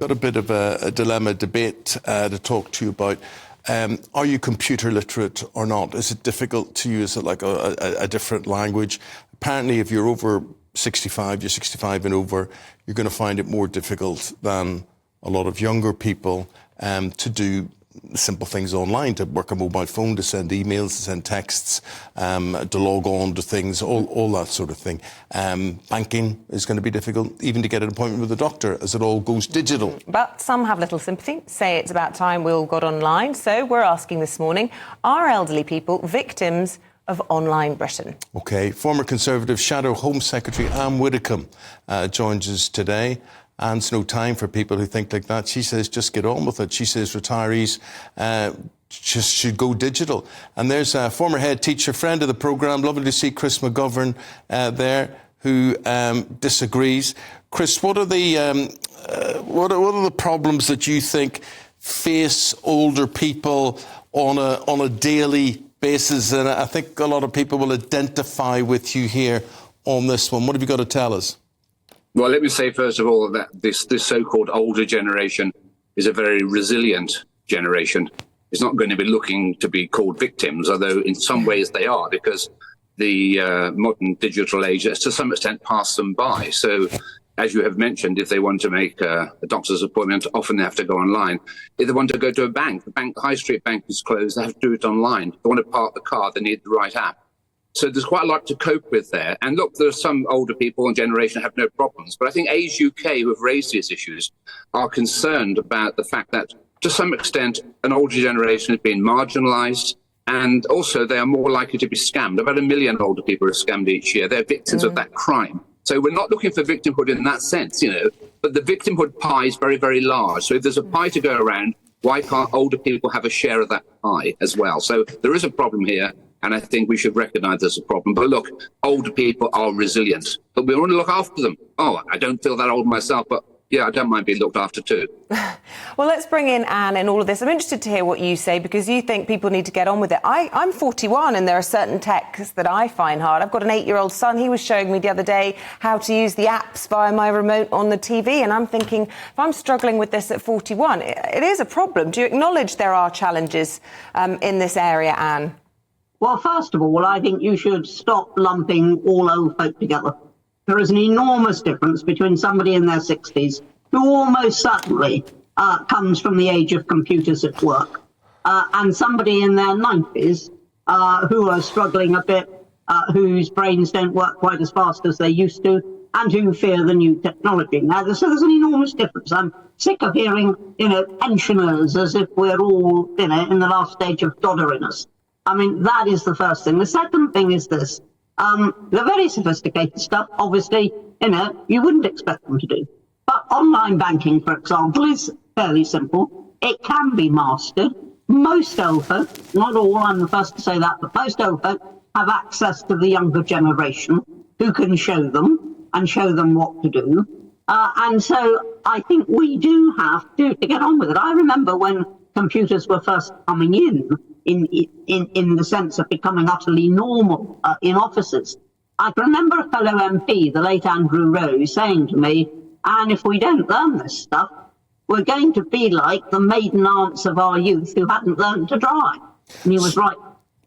got a bit of a dilemma debate to talk to you about. Are you computer literate or not? Is it difficult to use it like a different language? Apparently, if you're over 65, you're 65 and over, you're going to find it more difficult than a lot of younger people to do simple things online, to work a mobile phone, to send emails, to send texts, to log on to things, all that sort of thing. Banking is going to be difficult, even to get an appointment with a doctor, as it all goes digital. But some have little sympathy, say it's about time we all got online. So we're asking this morning, are elderly people victims of online Britain? OK, former Conservative Shadow Home Secretary Anne Widdecombe joins us today. And it's no time for people who think like that. She says, just get on with it. She says retirees just should go digital. And there's a former head teacher, friend of the programme, lovely to see Chris McGovern there, who disagrees. Chris, what are the problems that you think face older people on a daily basis? And I think a lot of people will identify with you here on this one. What have you got to tell us? Well, let me say, first of all, that this so-called older generation is a very resilient generation. It's not going to be looking to be called victims, although in some ways they are, because the modern digital age has to some extent passed them by. So, as you have mentioned, if they want to make a doctor's appointment, often they have to go online. If they want to go to a bank, the high street bank is closed, they have to do it online. If they want to park the car, they need the right app. So there's quite a lot to cope with there. And look, there are some older people and generation have no problems. But I think Age UK, who have raised these issues, are concerned about the fact that, to some extent, an older generation has been marginalised. And also, they are more likely to be scammed. About 1 million older people are scammed each year. They're victims of that crime. So we're not looking for victimhood in that sense, but the victimhood pie is very, very large. So if there's a pie to go around, why can't older people have a share of that pie as well? So there is a problem here. And I think we should recognise there's a problem. But look, older people are resilient, but we want to look after them. Oh, I don't feel that old myself, but yeah, I don't mind being looked after too. Well, let's bring in Anne in all of this. I'm interested to hear what you say, because you think people need to get on with it. I'm 41 and there are certain texts that I find hard. I've got an 8-year-old son. He was showing me the other day how to use the apps via my remote on the TV. And I'm thinking, if I'm struggling with this at 41, it is a problem. Do you acknowledge there are challenges in this area, Anne? Well, first of all, I think you should stop lumping all old folk together. There is an enormous difference between somebody in their 60s, who almost certainly comes from the age of computers at work, and somebody in their 90s who are struggling a bit, whose brains don't work quite as fast as they used to, and who fear the new technology. Now, so there's an enormous difference. I'm sick of hearing, pensioners as if we're all, in the last stage of dodderiness. I mean, that is the first thing. The second thing is this. The very sophisticated stuff, obviously, you wouldn't expect them to do. But online banking, for example, is fairly simple. It can be mastered. Most old folk, not all, I'm the first to say that, but most old folk have access to the younger generation who can show them what to do. And so I think we do have to get on with it. I remember when computers were first coming in the sense of becoming utterly normal in offices. I can remember a fellow MP, the late Andrew Rowe, saying to me, and if we don't learn this stuff, we're going to be like the maiden aunts of our youth who hadn't learned to drive. And he was right.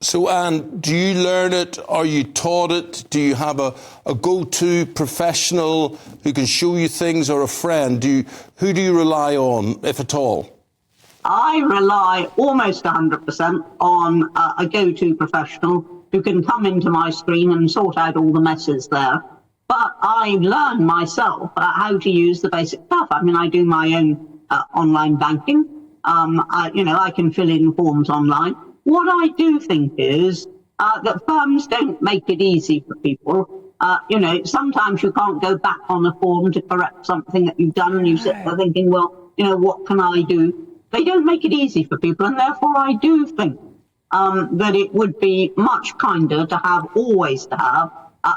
So, Anne, do you learn it? Are you taught it? Do you have a go-to professional who can show you things, or a friend? Who do you rely on, if at all? I rely almost 100% on a go-to professional who can come into my screen and sort out all the messes there. But I learn myself how to use the basic stuff. I mean, I do my own online banking. I can fill in forms online. What I do think is that firms don't make it easy for people. Sometimes you can't go back on a form to correct something that you've done, and you sit there thinking, well, what can I do? They don't make it easy for people, and therefore I do think that it would be much kinder to always have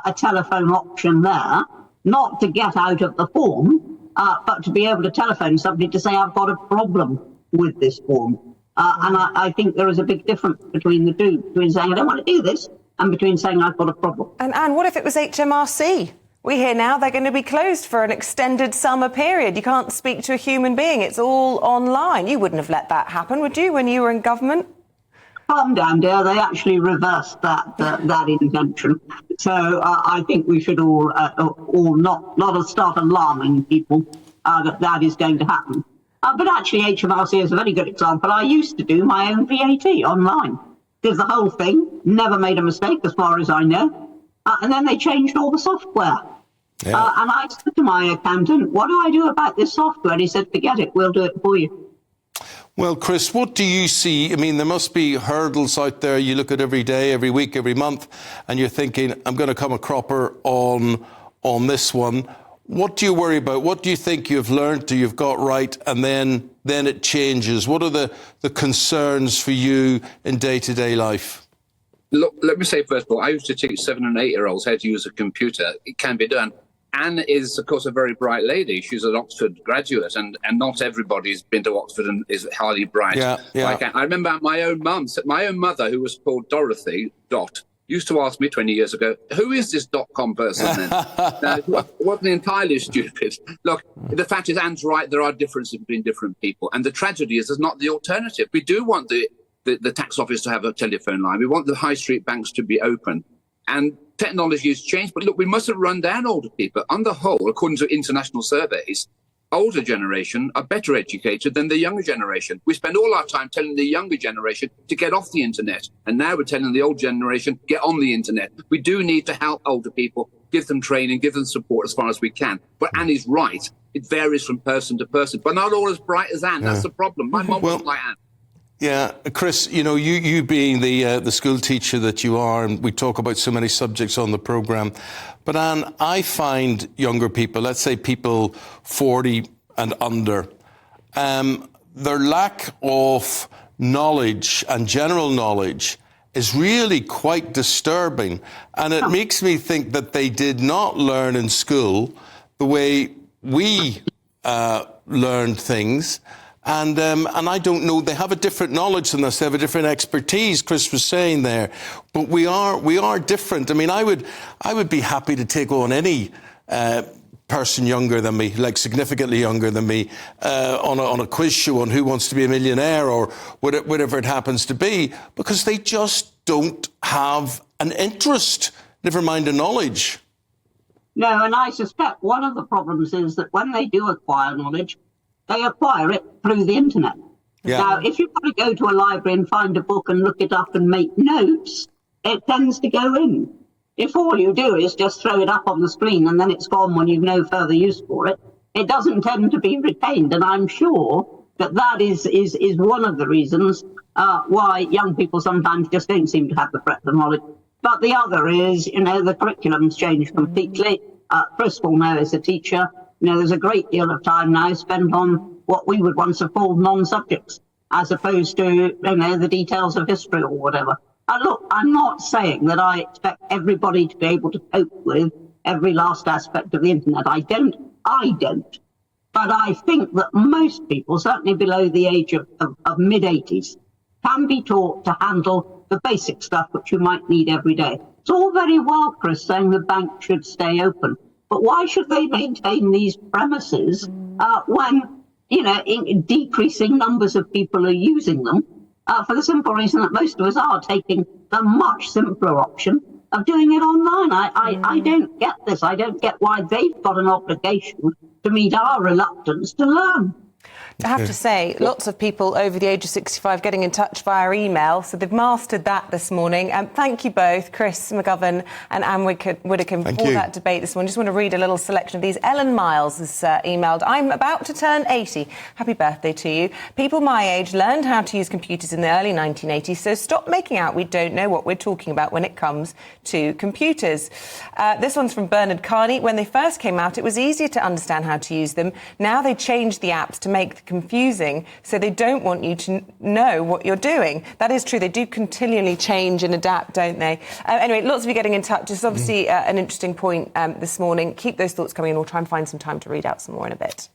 a telephone option there, not to get out of the form, but to be able to telephone somebody to say, I've got a problem with this form. And I think there is a big difference between the two, between saying, I don't want to do this, and between saying, I've got a problem. And Anne, what if it was HMRC? We hear now they're going to be closed for an extended summer period. You can't speak to a human being. It's all online. You wouldn't have let that happen, would you, when you were in government? Calm down, dear. They actually reversed that intention. So I think we should all not start alarming people that is going to happen. But actually, HMRC is a very good example. I used to do my own VAT online. Did the whole thing, never made a mistake as far as I know. And then they changed all the software. Yeah. And I said to my accountant, what do I do about this software? And he said, forget it, we'll do it for you. Well, Chris, what do you see? I mean, there must be hurdles out there you look at every day, every week, every month, and you're thinking, I'm going to come a cropper on this one. What do you worry about? What do you think you've learned or you've got right, and then it changes? What are the concerns for you in day-to-day life? Look, let me say, first of all, I used to teach 7- and 8-year-olds how to use a computer. It can be done. Anne is, of course, a very bright lady. She's an Oxford graduate, and not everybody's been to Oxford and is highly bright. Yeah. Like I remember my own mother, who was called Dorothy Dot, used to ask me 20 years ago, who is this .com person then? Now, it wasn't entirely stupid. Look, the fact is, Anne's right, there are differences between different people. And the tragedy is there's not the alternative. We do want the tax office to have a telephone line. We want the high street banks to be open. And technology has changed. But look, we mustn't run down older people. On the whole, according to international surveys, older generation are better educated than the younger generation. We spend all our time telling the younger generation to get off the internet. And now we're telling the old generation, get on the internet. We do need to help older people, give them training, give them support as far as we can. But Anne is right. It varies from person to person. But not all as bright as Anne. That's the problem. My mum was like Anne. Yeah, Chris, you know, you being the school teacher that you are, and we talk about so many subjects on the programme, but Anne, I find younger people, let's say people 40 and under, their lack of knowledge and general knowledge is really quite disturbing. And it makes me think that they did not learn in school the way we learned things. And I don't know, they have a different knowledge than us, they have a different expertise, Chris was saying there. But we are different. I mean, I would be happy to take on any person younger than me, like significantly younger than me, on a quiz show on Who Wants to Be a Millionaire or whatever it happens to be, because they just don't have an interest, never mind a knowledge. No, and I suspect one of the problems is that when they do acquire knowledge, they acquire it through the internet. Yeah. Now, if you've got to go to a library and find a book and look it up and make notes, it tends to go in. If all you do is just throw it up on the screen and then it's gone when you've no further use for it, it doesn't tend to be retained. And I'm sure that is one of the reasons why young people sometimes just don't seem to have the breadth of knowledge. But the other is, you know, the curriculum's changed completely. Chris will know as a teacher, you know, there's a great deal of time now spent on what we would once have called non-subjects, as opposed to, you know, the details of history or whatever. And look, I'm not saying that I expect everybody to be able to cope with every last aspect of the internet. I don't. But I think that most people, certainly below the age of mid-80s, can be taught to handle the basic stuff which you might need every day. It's all very well, Chris, saying the bank should stay open. But why should they maintain these premises when, you know, decreasing numbers of people are using them for the simple reason that most of us are taking the much simpler option of doing it online? I don't get this. I don't get why they've got an obligation to meet our reluctance to learn. I have to say, lots of people over the age of 65 getting in touch via email, so they've mastered that this morning. Thank you both, Chris McGovern and Anne Widdecombe, for that debate this morning. Just want to read a little selection of these. Ellen Miles has emailed, I'm about to turn 80. Happy birthday to you. People my age learned how to use computers in the early 1980s, so stop making out we don't know what we're talking about when it comes to computers. This one's from Bernard Carney. When they first came out, it was easier to understand how to use them. Now they changed the apps to make confusing, so they don't want you to know what you're doing. That is true. They do continually change and adapt, don't they? Anyway, lots of you getting in touch. It's obviously an interesting point this morning. Keep those thoughts coming in. We'll try and find some time to read out some more in a bit.